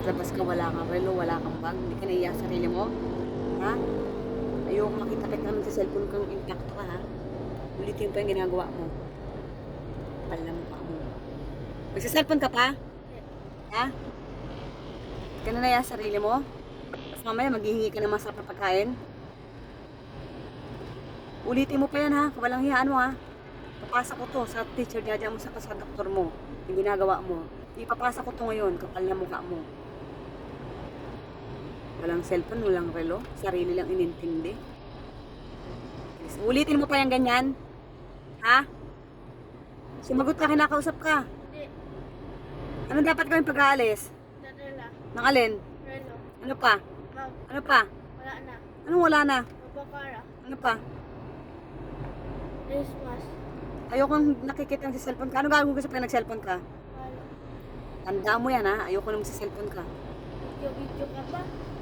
labas ka, wala kang relo, wala kang bag, hindi ka naiya sa sarili mo? Ha? Ayoko makita kita naman sa cellphone kang intakto ka, ha? Ulitin pa yung ginagawa mo. Palam pa mo. Magsa-cellphone ka pa? Ha? Hindi ka na naiya sa sarili mo? Tapos mamaya maghihingi ka ng masarap na pagkain? Ulitin mo pa yan, ha? Walang hiyaan mo, ha? Papasa ko to sa teacher dyan mo sa doktor mo. Yung ginagawa mo. Ipapasa ko to ngayon, kapal na mukha mo. Walang cellphone, walang relo. Sarili lang inintindi. Ulitin mo pa yung ganyan? Ha? Sumagot ka, kinakausap ka. Hindi. Ano dapat gawin pag-aalis? Dadala. Ng alin? Relo. Ano pa? Bag. Ano pa? Wala na. Anong wala na? Mapapara. Ano pa? Christmas. Ayokong nakikita sa cellphone ka. Ano gagawin ko sa pag nag-cellphone ka? Wala. Tandaan mo yan, ha? Ayoko naman sa cellphone ka. Video-video ka ba?